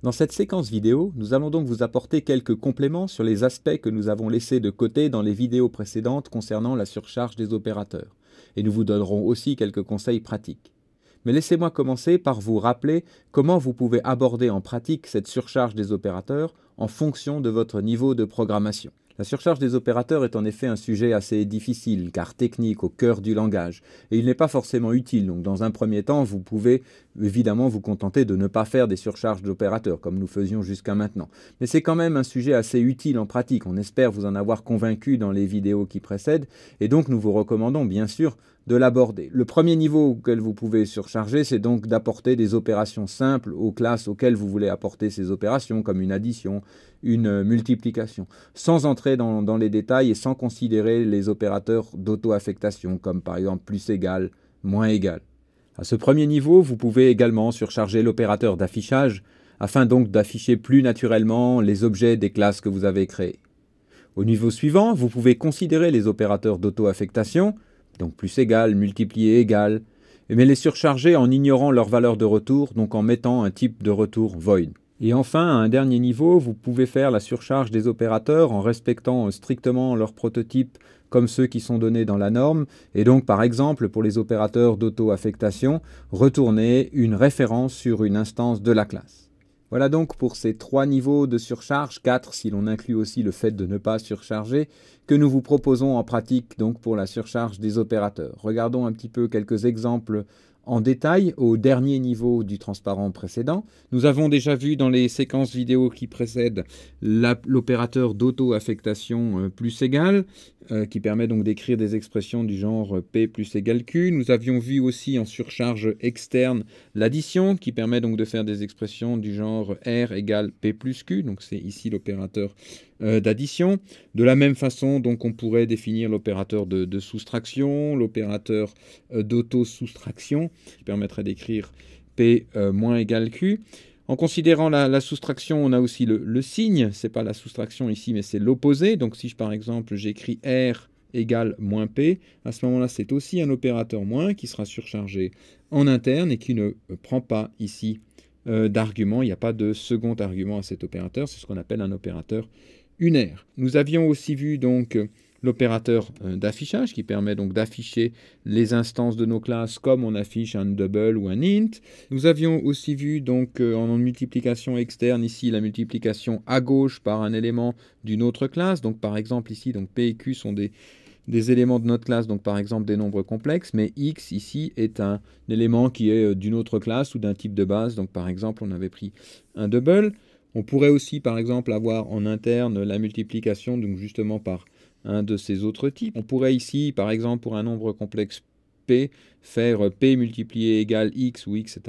Dans cette séquence vidéo, nous allons donc vous apporter quelques compléments sur les aspects que nous avons laissés de côté dans les vidéos précédentes concernant la surcharge des opérateurs. Et nous vous donnerons aussi quelques conseils pratiques. Mais laissez-moi commencer par vous rappeler comment vous pouvez aborder en pratique cette surcharge des opérateurs en fonction de votre niveau de programmation. La surcharge des opérateurs est en effet un sujet assez difficile, car technique, au cœur du langage, et il n'est pas forcément utile. Donc dans un premier temps, vous pouvez évidemment vous contenter de ne pas faire des surcharges d'opérateurs, comme nous faisions jusqu'à maintenant. Mais c'est quand même un sujet assez utile en pratique. On espère vous en avoir convaincu dans les vidéos qui précèdent, et donc nous vous recommandons bien sûr de l'aborder. Le premier niveau auquel vous pouvez surcharger, c'est donc d'apporter des opérations simples aux classes auxquelles vous voulez apporter ces opérations, comme une addition, une multiplication, sans entrer dans les détails et sans considérer les opérateurs d'auto-affectation, comme par exemple plus égal, moins égal. À ce premier niveau, vous pouvez également surcharger l'opérateur d'affichage, afin donc d'afficher plus naturellement les objets des classes que vous avez créées. Au niveau suivant, vous pouvez considérer les opérateurs d'auto-affectation, donc plus égal, multiplier égal, mais les surcharger en ignorant leur valeur de retour, donc en mettant un type de retour void. Et enfin, à un dernier niveau, vous pouvez faire la surcharge des opérateurs en respectant strictement leurs prototypes comme ceux qui sont donnés dans la norme, et donc par exemple pour les opérateurs d'auto-affectation, retourner une référence sur une instance de la classe. Voilà donc pour ces 3 niveaux de surcharge, 4 si l'on inclut aussi le fait de ne pas surcharger, que nous vous proposons en pratique donc pour la surcharge des opérateurs. Regardons un petit peu quelques exemples en détail au dernier niveau du transparent précédent. Nous avons déjà vu dans les séquences vidéo qui précèdent l'opérateur d'auto-affectation plus égal, qui permet donc d'écrire des expressions du genre P plus égale Q. Nous avions vu aussi en surcharge externe l'addition, qui permet donc de faire des expressions du genre R égale P plus Q, donc c'est ici l'opérateur d'addition. De la même façon, donc, on pourrait définir l'opérateur de soustraction, l'opérateur d'auto-soustraction, qui permettrait d'écrire P moins égale Q. En considérant la soustraction, on a aussi le signe. Ce n'est pas la soustraction ici, mais c'est l'opposé. Donc si par exemple j'écris R égale moins P, à ce moment-là, c'est aussi un opérateur moins qui sera surchargé en interne et qui ne prend pas ici d'argument. Il n'y a pas de second argument à cet opérateur. C'est ce qu'on appelle un opérateur unaire. Nous avions aussi vu donc l'opérateur d'affichage qui permet donc d'afficher les instances de nos classes comme on affiche un double ou un int. Nous avions aussi vu donc en multiplication externe ici la multiplication à gauche par un élément d'une autre classe. Donc par exemple ici donc P et Q sont des éléments de notre classe, donc par exemple des nombres complexes, mais X ici est un élément qui est d'une autre classe ou d'un type de base. Donc par exemple on avait pris un double. On pourrait aussi, par exemple, avoir en interne la multiplication, donc justement par un de ces autres types. On pourrait ici, par exemple, pour un nombre complexe P, faire P multiplié égale X, où X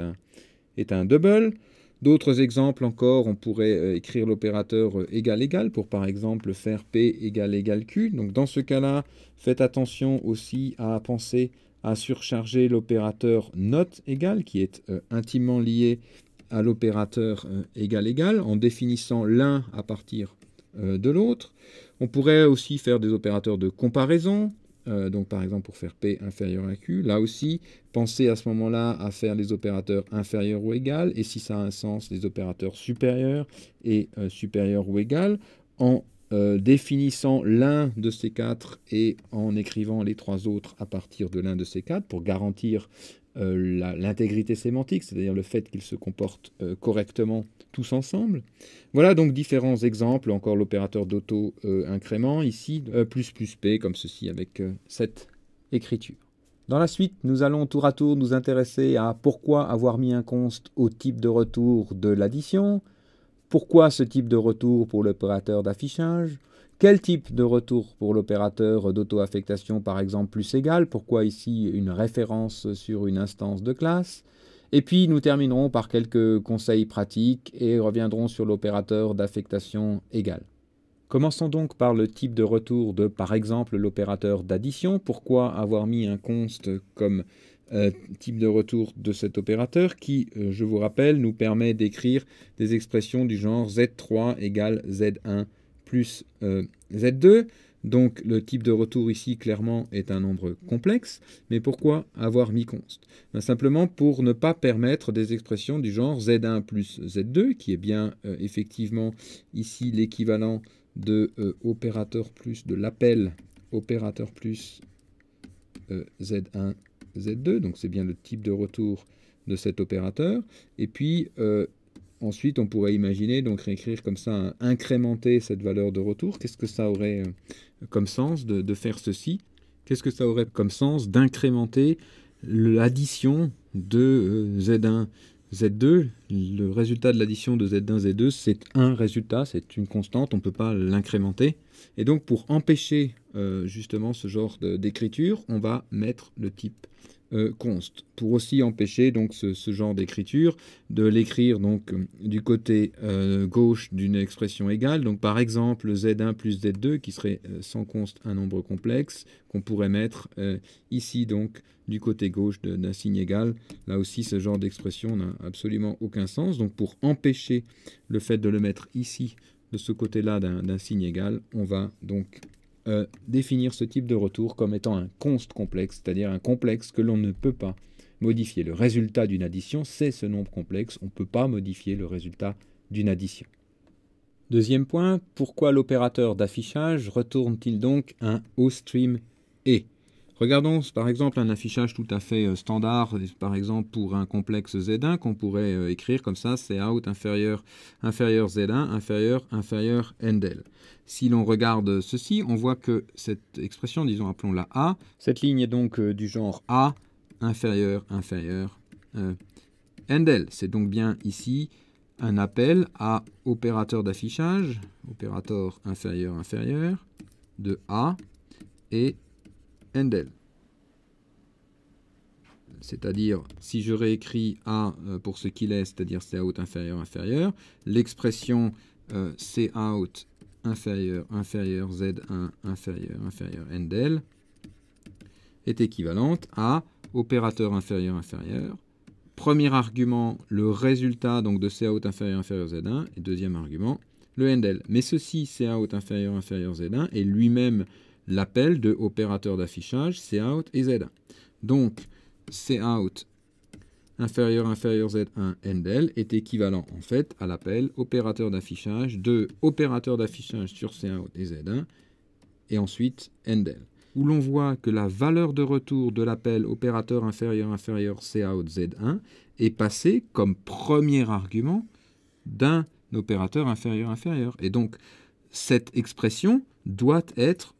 est un double. D'autres exemples encore, on pourrait écrire l'opérateur égal pour, par exemple, faire P égale Q. Donc dans ce cas-là, faites attention aussi à penser à surcharger l'opérateur not égal, qui est intimement lié à l'opérateur égal en définissant l'un à partir de l'autre. On pourrait aussi faire des opérateurs de comparaison, donc par exemple pour faire P inférieur à Q. Là aussi, pensez à ce moment-là à faire les opérateurs inférieurs ou égal, et si ça a un sens, les opérateurs supérieurs et supérieurs ou égal, en définissant l'un de ces 4 et en écrivant les 3 autres à partir de l'un de ces 4 pour garantir l'intégrité sémantique, c'est-à-dire le fait qu'ils se comportent correctement tous ensemble. Voilà donc différents exemples, encore l'opérateur d'auto-incrément, ici plus P, comme ceci avec cette écriture. Dans la suite, nous allons tour à tour nous intéresser à pourquoi avoir mis un const au type de retour de l'addition, pourquoi ce type de retour pour l'opérateur d'affichage, quel type de retour pour l'opérateur d'auto-affectation, par exemple, plus égal, pourquoi ici une référence sur une instance de classe. Et puis nous terminerons par quelques conseils pratiques et reviendrons sur l'opérateur d'affectation égal. Commençons donc par le type de retour de, par exemple, l'opérateur d'addition. Pourquoi avoir mis un const comme type de retour de cet opérateur qui, je vous rappelle, nous permet d'écrire des expressions du genre Z3 égale Z1 plus Z2. Donc le type de retour ici, clairement, est un nombre complexe. Mais pourquoi avoir mis const? Ben, simplement pour ne pas permettre des expressions du genre z1 plus z2, qui est bien effectivement ici l'équivalent de opérateur plus de l'appel opérateur plus z1, z2. Donc c'est bien le type de retour de cet opérateur. Et puis ensuite, on pourrait imaginer, donc réécrire comme ça, incrémenter cette valeur de retour. Qu'est-ce que ça aurait comme sens de faire ceci? Qu'est-ce que ça aurait comme sens d'incrémenter l'addition de Z1, Z2? Le résultat de l'addition de Z1, Z2, c'est un résultat, c'est une constante, on ne peut pas l'incrémenter. Et donc, pour empêcher justement ce genre d'écriture, on va mettre le type const, pour aussi empêcher donc ce genre d'écriture de l'écrire donc du côté gauche d'une expression égale. Donc par exemple z1 plus z2 qui serait sans const un nombre complexe qu'on pourrait mettre ici donc du côté gauche d'un signe égal. Là aussi ce genre d'expression n'a absolument aucun sens. Donc pour empêcher le fait de le mettre ici de ce côté-là d'un signe égal, on va donc définir ce type de retour comme étant un const complexe, c'est-à-dire un complexe que l'on ne peut pas modifier. Le résultat d'une addition, c'est ce nombre complexe. On ne peut pas modifier le résultat d'une addition. Deuxième point, pourquoi l'opérateur d'affichage retourne-t-il donc un ostream et? Regardons par exemple un affichage tout à fait standard, par exemple pour un complexe Z1 qu'on pourrait écrire comme ça, cout inférieur Z1 inférieur Endel. Si l'on regarde ceci, on voit que cette expression, disons appelons-la A, cette ligne est donc du genre A inférieur Endel. C'est donc bien ici un appel à opérateur d'affichage, opérateur inférieur de A et Endel. C'est-à-dire, si je réécris A pour ce qu'il est, c'est-à-dire cout inférieur, l'expression cout inférieur Z1 inférieur Endel est équivalente à opérateur inférieur. Premier argument, le résultat donc de cout inférieur Z1, et deuxième argument, le Endel. Mais ceci, cout inférieur Z1, est lui-même l'appel de opérateur d'affichage cout et Z1. Donc, cout inférieur Z1 Endel est équivalent en fait à l'appel opérateur d'affichage de opérateur d'affichage sur cout et Z1 et ensuite Endel, où l'on voit que la valeur de retour de l'appel opérateur inférieur cout Z1 est passée comme premier argument d'un opérateur inférieur. Et donc, cette expression doit être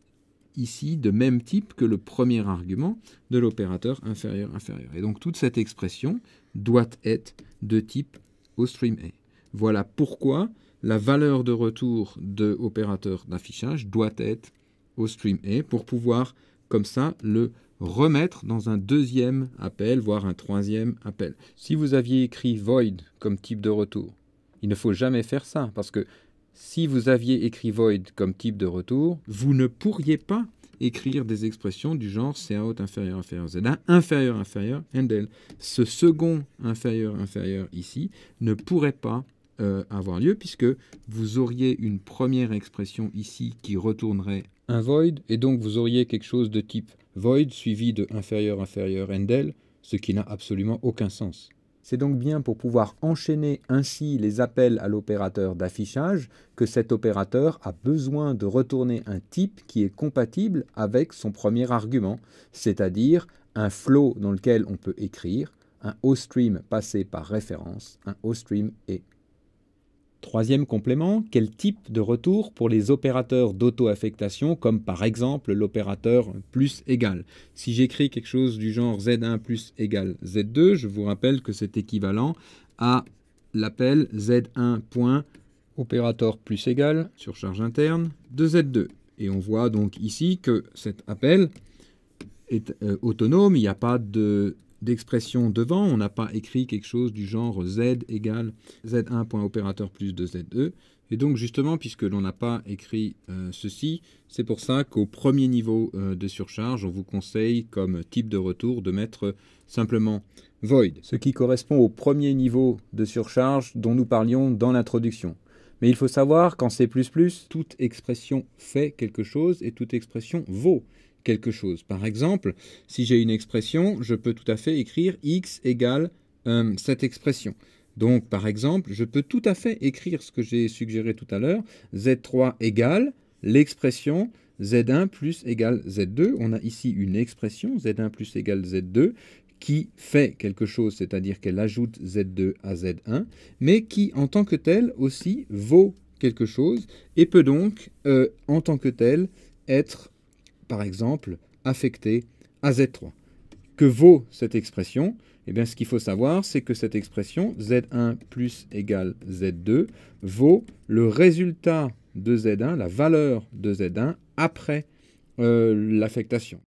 ici de même type que le premier argument de l'opérateur inférieur. Et donc, toute cette expression doit être de type ostream A. Voilà pourquoi la valeur de retour de l'opérateur d'affichage doit être ostream A pour pouvoir, comme ça, le remettre dans un deuxième appel, voire un troisième appel. Si vous aviez écrit void comme type de retour, il ne faut jamais faire ça, parce que si vous aviez écrit void comme type de retour, vous ne pourriez pas écrire des expressions du genre cout inférieur Z1 inférieur Endel. Ce second inférieur ici ne pourrait pas avoir lieu, puisque vous auriez une première expression ici qui retournerait un void, et donc vous auriez quelque chose de type void suivi de inférieur Endel, ce qui n'a absolument aucun sens. C'est donc bien pour pouvoir enchaîner ainsi les appels à l'opérateur d'affichage que cet opérateur a besoin de retourner un type qui est compatible avec son premier argument, c'est-à-dire un flow dans lequel on peut écrire un ostream passé par référence, un ostream et. Troisième complément, quel type de retour pour les opérateurs d'auto-affectation, comme par exemple l'opérateur plus égal? Si j'écris quelque chose du genre Z1 plus égale Z2, je vous rappelle que c'est équivalent à l'appel Z1 point opérateur plus égal, surcharge interne, de Z2. Et on voit donc ici que cet appel est autonome, il n'y a pas d'expression devant, on n'a pas écrit quelque chose du genre Z égale Z1.opérateur plus de Z2. Et donc justement, puisque l'on n'a pas écrit ceci, c'est pour ça qu'au premier niveau de surcharge, on vous conseille comme type de retour de mettre simplement void, ce qui correspond au premier niveau de surcharge dont nous parlions dans l'introduction. Mais il faut savoir qu'en C++, toute expression fait quelque chose et toute expression vaut quelque chose. Par exemple, si j'ai une expression, je peux tout à fait écrire x égale cette expression. Donc, par exemple, je peux tout à fait écrire ce que j'ai suggéré tout à l'heure, z3 égale l'expression z1 plus égale z2. On a ici une expression, z1 plus égale z2, qui fait quelque chose, c'est-à-dire qu'elle ajoute z2 à z1, mais qui, en tant que telle, aussi vaut quelque chose, et peut donc, en tant que telle, être, par exemple, affectée à z3. Que vaut cette expression? Eh bien, ce qu'il faut savoir, c'est que cette expression, z1 plus égale z2, vaut le résultat de z1, la valeur de z1, après l'affectation.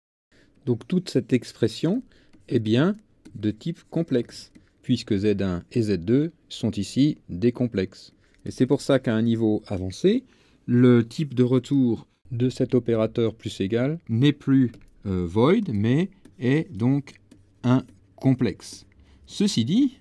Donc, toute cette expression est bien de type complexe, puisque z1 et z2 sont ici des complexes. Et c'est pour ça qu'à un niveau avancé, le type de retour de cet opérateur plus égal n'est plus void, mais est donc un complexe. Ceci dit,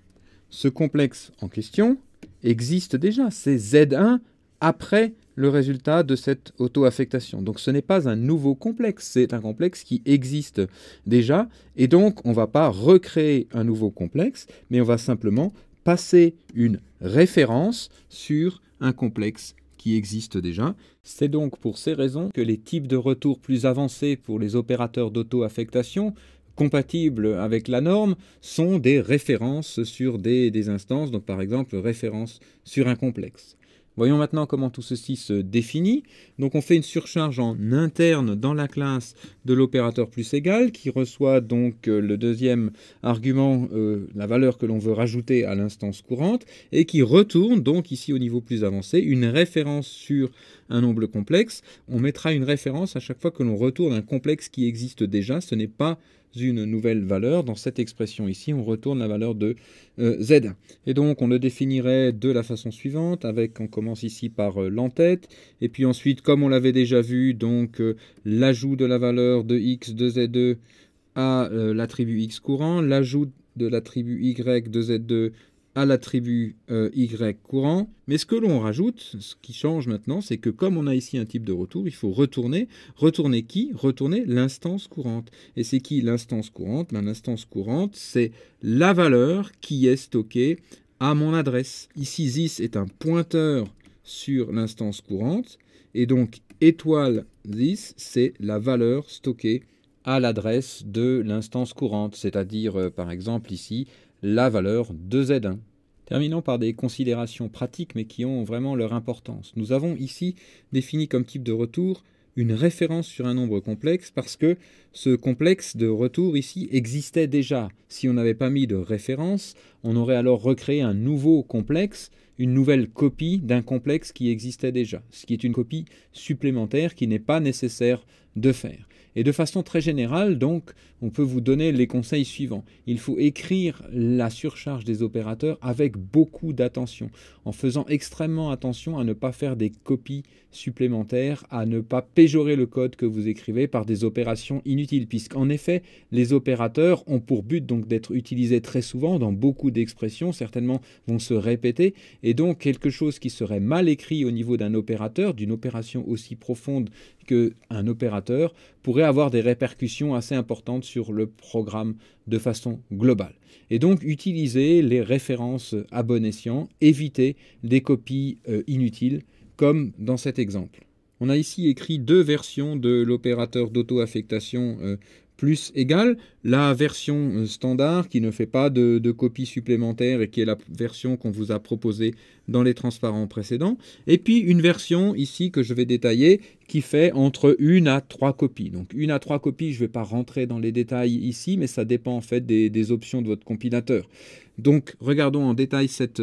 ce complexe en question existe déjà. C'est Z1 après le résultat de cette auto-affectation. Donc ce n'est pas un nouveau complexe, c'est un complexe qui existe déjà. Et donc on ne va pas recréer un nouveau complexe, mais on va simplement passer une référence sur un complexe qui existe déjà. C'est donc pour ces raisons que les types de retour plus avancés pour les opérateurs d'auto-affectation compatibles avec la norme sont des références sur des instances, donc par exemple référence sur un complexe. Voyons maintenant comment tout ceci se définit. Donc on fait une surcharge en interne dans la classe de l'opérateur plus égal qui reçoit donc le deuxième argument, la valeur que l'on veut rajouter à l'instance courante et qui retourne donc ici au niveau plus avancé une référence sur un nombre complexe. On mettra une référence à chaque fois que l'on retourne un complexe qui existe déjà. Ce n'est pas une nouvelle valeur. Dans cette expression ici, on retourne la valeur de Z1. Et donc, on le définirait de la façon suivante, avec, on commence ici par l'entête, et puis ensuite, comme on l'avait déjà vu, donc l'ajout de la valeur de x de Z2 à l'attribut x courant, l'ajout de l'attribut y de Z2 à l'attribut y courant. Mais ce que l'on rajoute, ce qui change maintenant, c'est que comme on a ici un type de retour, il faut retourner. Retourner qui? Retourner l'instance courante. Et c'est qui l'instance courante? L'instance courante, c'est la valeur qui est stockée à mon adresse. Ici, this est un pointeur sur l'instance courante. Et donc, étoile this, c'est la valeur stockée à l'adresse de l'instance courante, c'est-à-dire, par exemple, ici, la valeur de Z1. Terminons par des considérations pratiques, mais qui ont vraiment leur importance. Nous avons ici défini comme type de retour une référence sur un nombre complexe parce que ce complexe de retour ici existait déjà. Si on n'avait pas mis de référence, on aurait alors recréé un nouveau complexe, une nouvelle copie d'un complexe qui existait déjà, ce qui est une copie supplémentaire qui n'est pas nécessaire de faire. Et de façon très générale, donc, on peut vous donner les conseils suivants. Il faut écrire la surcharge des opérateurs avec beaucoup d'attention, en faisant extrêmement attention à ne pas faire des copies supplémentaires, à ne pas péjorer le code que vous écrivez par des opérations inutiles, puisqu'en effet, les opérateurs ont pour but donc d'être utilisés très souvent dans beaucoup d'expressions, certainement vont se répéter, et donc quelque chose qui serait mal écrit au niveau d'un opérateur, d'une opération aussi profonde qu'un opérateur, pourrait avoir des répercussions assez importantes sur le programme de façon globale. Et donc, utilisez les références à bon escient, évitez des copies inutiles, comme dans cet exemple. On a ici écrit deux versions de l'opérateur d'auto-affectation plus égal, la version standard qui ne fait pas de copies supplémentaires et qui est la version qu'on vous a proposée dans les transparents précédents, et puis une version ici que je vais détailler qui fait entre 1 à 3 copies. Donc 1 à 3 copies, je ne vais pas rentrer dans les détails ici, mais ça dépend en fait des options de votre compilateur. Donc regardons en détail cette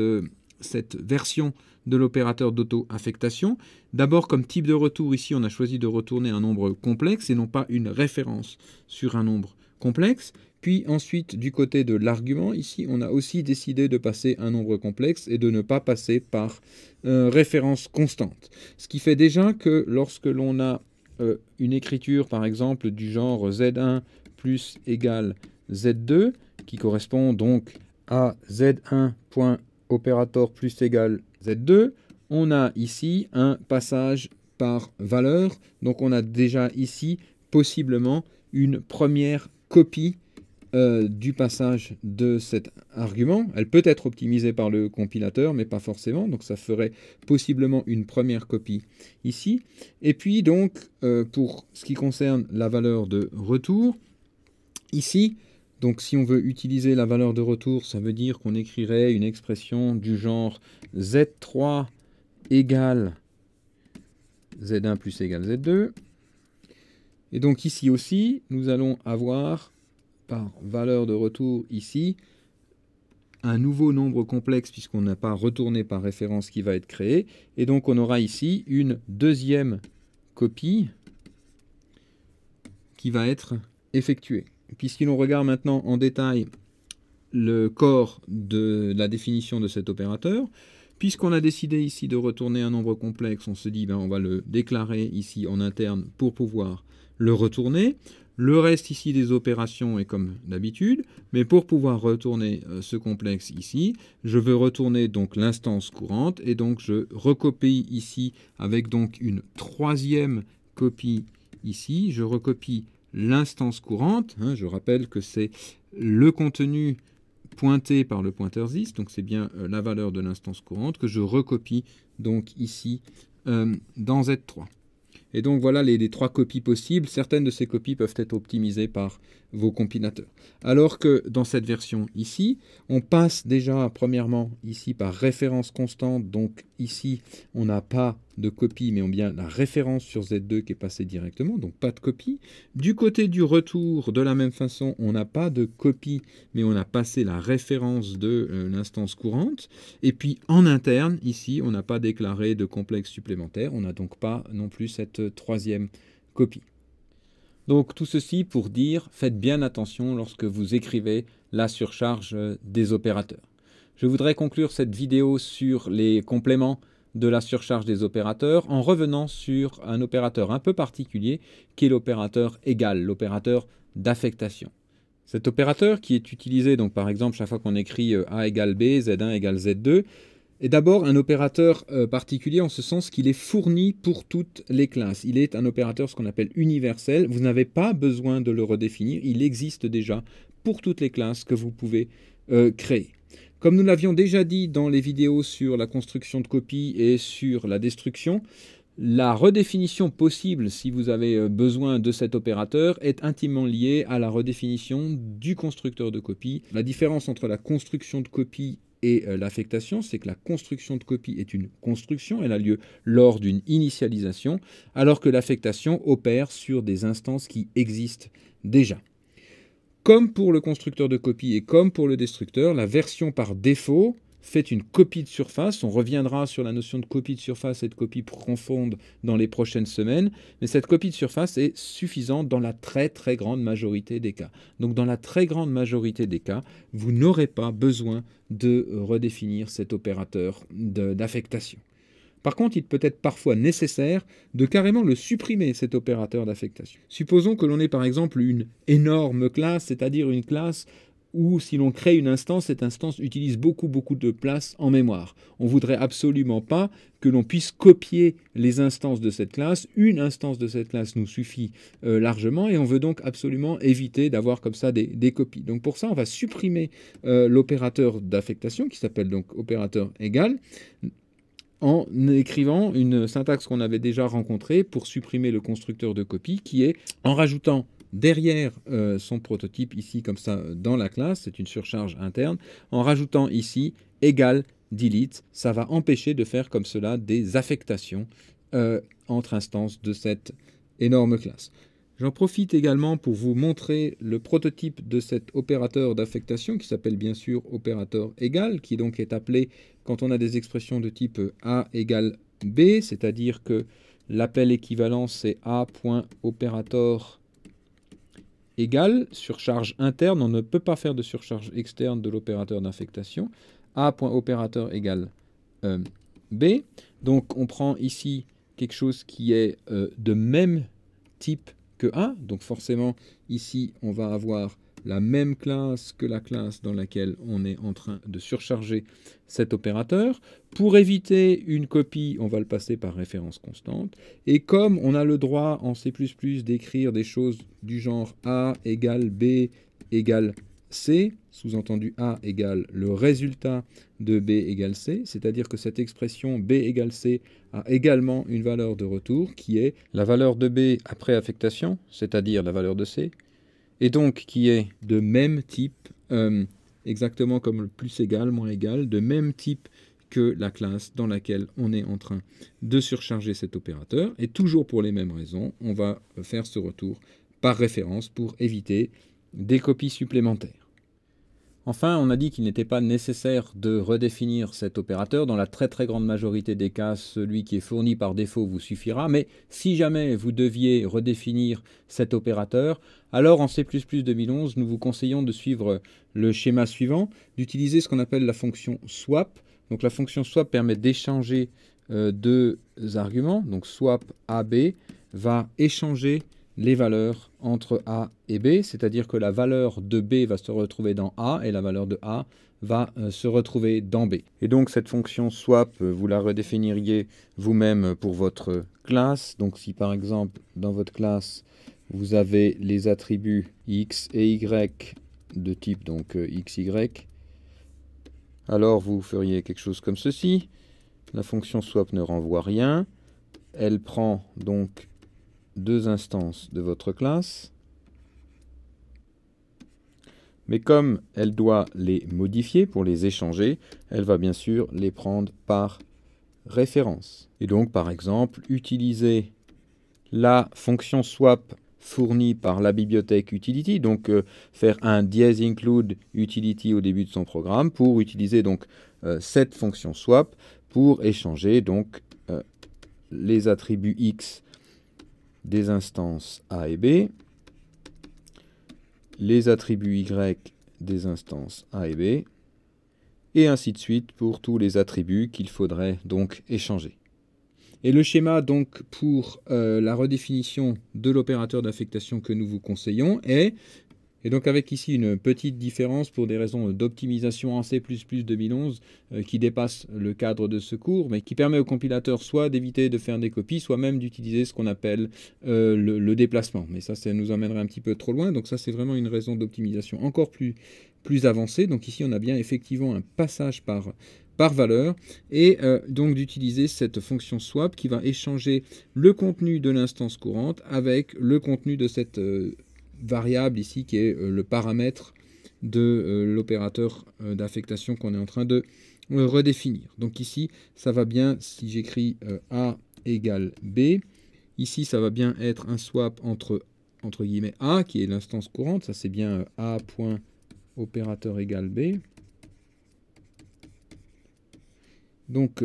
version de l'opérateur d'auto-affectation. D'abord, comme type de retour, ici, on a choisi de retourner un nombre complexe et non pas une référence sur un nombre complexe. Puis ensuite, du côté de l'argument, ici, on a aussi décidé de passer un nombre complexe et de ne pas passer par référence constante. Ce qui fait déjà que lorsque l'on a une écriture, par exemple, du genre Z1 plus égale Z2, qui correspond donc à Z1 opérateur plus égale Z2, on a ici un passage par valeur. Donc on a déjà ici possiblement une première copie du passage de cet argument. Elle peut être optimisée par le compilateur, mais pas forcément. Donc ça ferait possiblement une première copie ici. Et puis donc, pour ce qui concerne la valeur de retour, ici, donc si on veut utiliser la valeur de retour, ça veut dire qu'on écrirait une expression du genre Z3 égale Z1 plus égale Z2. Et donc ici aussi, nous allons avoir par valeur de retour ici un nouveau nombre complexe puisqu'on n'a pas retourné par référence qui va être créé. Et donc on aura ici une deuxième copie qui va être effectuée. Puis si l'on regarde maintenant en détail le corps de la définition de cet opérateur, puisqu'on a décidé ici de retourner un nombre complexe, on se dit ben, on va le déclarer ici en interne pour pouvoir le retourner. Le reste ici des opérations est comme d'habitude, mais pour pouvoir retourner ce complexe ici, je veux retourner donc l'instance courante et donc je recopie ici avec donc une troisième copie ici. Je recopie l'instance courante, hein, je rappelle que c'est le contenu pointé par le pointeur this, donc c'est bien la valeur de l'instance courante que je recopie donc ici dans Z3. Et donc voilà les trois copies possibles. Certaines de ces copies peuvent être optimisées par vos compilateurs. Alors que dans cette version ici, on passe déjà premièrement ici par référence constante. Donc ici, on n'a pas de copie, mais on a bien la référence sur Z2 qui est passée directement, donc pas de copie. Du côté du retour, de la même façon, on n'a pas de copie, mais on a passé la référence de l'instance courante. Et puis en interne, ici, on n'a pas déclaré de complexe supplémentaire. On n'a donc pas non plus cette troisième copie. Donc tout ceci pour dire, faites bien attention lorsque vous écrivez la surcharge des opérateurs. Je voudrais conclure cette vidéo sur les compléments de la surcharge des opérateurs en revenant sur un opérateur un peu particulier qui est l'opérateur égal, l'opérateur d'affectation. Cet opérateur qui est utilisé donc par exemple chaque fois qu'on écrit A égale B, Z1 égale Z2, est d'abord un opérateur particulier en ce sens qu'il est fourni pour toutes les classes. Il est un opérateur ce qu'on appelle universel. Vous n'avez pas besoin de le redéfinir. Il existe déjà pour toutes les classes que vous pouvez créer. Comme nous l'avions déjà dit dans les vidéos sur la construction de copies et sur la destruction, la redéfinition possible, si vous avez besoin de cet opérateur, est intimement liée à la redéfinition du constructeur de copie. La différence entre la construction de copie et l'affectation, c'est que la construction de copie est une construction, elle a lieu lors d'une initialisation, alors que l'affectation opère sur des instances qui existent déjà. Comme pour le constructeur de copie et comme pour le destructeur, la version par défaut fait une copie de surface. On reviendra sur la notion de copie de surface et de copie profonde dans les prochaines semaines, mais cette copie de surface est suffisante dans la très très grande majorité des cas. Donc dans la très grande majorité des cas, vous n'aurez pas besoin de redéfinir cet opérateur d'affectation. Par contre, il peut être parfois nécessaire de carrément le supprimer, cet opérateur d'affectation. Supposons que l'on ait par exemple une énorme classe, c'est-à-dire une classe où si l'on crée une instance, cette instance utilise beaucoup de place en mémoire. On ne voudrait absolument pas que l'on puisse copier les instances de cette classe. Une instance de cette classe nous suffit largement et on veut donc absolument éviter d'avoir comme ça des copies. Donc pour ça, on va supprimer l'opérateur d'affectation qui s'appelle donc opérateur égal en écrivant une syntaxe qu'on avait déjà rencontrée pour supprimer le constructeur de copie qui est en rajoutant derrière son prototype ici comme ça dans la classe, c'est une surcharge interne, en rajoutant ici égal delete, ça va empêcher de faire comme cela des affectations entre instances de cette énorme classe. J'en profite également pour vous montrer le prototype de cet opérateur d'affectation qui s'appelle bien sûr opérateur égal, qui donc est appelé quand on a des expressions de type A égale B, c'est-à-dire que l'appel équivalent c'est A.opérateur égal, surcharge interne, on ne peut pas faire de surcharge externe de l'opérateur d'affectation, A.opérateur égale B. Donc on prend ici quelque chose qui est de même type que A, donc forcément ici on va avoir la même classe que la classe dans laquelle on est en train de surcharger cet opérateur. Pour éviter une copie, on va le passer par référence constante. Et comme on a le droit en C++ d'écrire des choses du genre A égale B égale C, sous-entendu A égale le résultat de B égale C, c'est-à-dire que cette expression B égale C a également une valeur de retour qui est la valeur de B après affectation, c'est-à-dire la valeur de C, et donc qui est de même type, exactement comme le plus égal, moins égal, de même type que la classe dans laquelle on est en train de surcharger cet opérateur. Et toujours pour les mêmes raisons, on va faire ce retour par référence pour éviter des copies supplémentaires. Enfin, on a dit qu'il n'était pas nécessaire de redéfinir cet opérateur. Dans la très grande majorité des cas, celui qui est fourni par défaut vous suffira. Mais si jamais vous deviez redéfinir cet opérateur, alors en C++ 2011, nous vous conseillons de suivre le schéma suivant, d'utiliser ce qu'on appelle la fonction swap. Donc la fonction swap permet d'échanger deux arguments. Donc swap AB va échanger les valeurs entre A et B, c'est-à-dire que la valeur de B va se retrouver dans A et la valeur de A va se retrouver dans B. Et donc cette fonction swap, vous la redéfiniriez vous-même pour votre classe. Donc si par exemple dans votre classe, vous avez les attributs X et Y de type donc XY, alors vous feriez quelque chose comme ceci. La fonction swap ne renvoie rien. Elle prend donc deux instances de votre classe, mais comme elle doit les modifier pour les échanger, elle va bien sûr les prendre par référence. Et donc par exemple, utiliser la fonction swap fournie par la bibliothèque utility, donc faire un --include utility au début de son programme pour utiliser donc cette fonction swap pour échanger donc les attributs X des instances A et B, les attributs Y des instances A et B, et ainsi de suite pour tous les attributs qu'il faudrait donc échanger. Et le schéma donc pour la redéfinition de l'opérateur d'affectation que nous vous conseillons est, et donc avec ici une petite différence pour des raisons d'optimisation en C++ 2011 qui dépasse le cadre de ce cours, mais qui permet au compilateur soit d'éviter de faire des copies, soit même d'utiliser ce qu'on appelle le déplacement. Mais ça nous emmènerait un petit peu trop loin, donc ça c'est vraiment une raison d'optimisation encore plus avancée. Donc ici on a bien effectivement un passage par valeur, et donc d'utiliser cette fonction swap qui va échanger le contenu de l'instance courante avec le contenu de cette variable ici qui est le paramètre de l'opérateur d'affectation qu'on est en train de redéfinir. Donc ici, ça va bien, si j'écris A égale B, ici ça va bien être un swap entre guillemets A, qui est l'instance courante, ça c'est bien A.opérateur égale B. Donc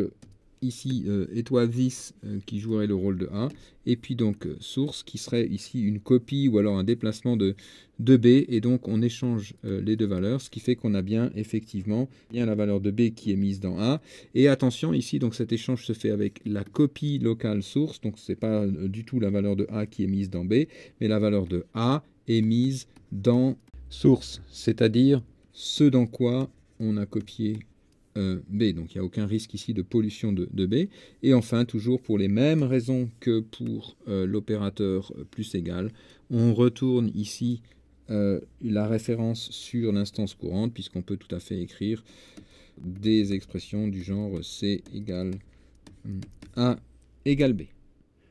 ici étoile 10 qui jouerait le rôle de A, et puis donc source qui serait ici une copie ou alors un déplacement de B, et donc on échange les deux valeurs, ce qui fait qu'on a bien effectivement la valeur de B qui est mise dans A. Et attention ici, donc cet échange se fait avec la copie locale source, donc c'est pas du tout la valeur de A qui est mise dans B, mais la valeur de A est mise dans source, c'est-à-dire ce dans quoi on a copié B, donc il n'y a aucun risque ici de pollution de B. Et enfin, toujours pour les mêmes raisons que pour l'opérateur plus égal, on retourne ici la référence sur l'instance courante, puisqu'on peut tout à fait écrire des expressions du genre C égale A égale B.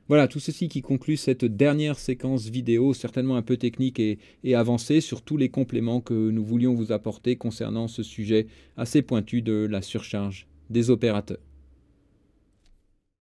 Voilà, tout ceci qui conclut cette dernière séquence vidéo, certainement un peu technique et avancée, sur tous les compléments que nous voulions vous apporter concernant ce sujet assez pointu de la surcharge des opérateurs.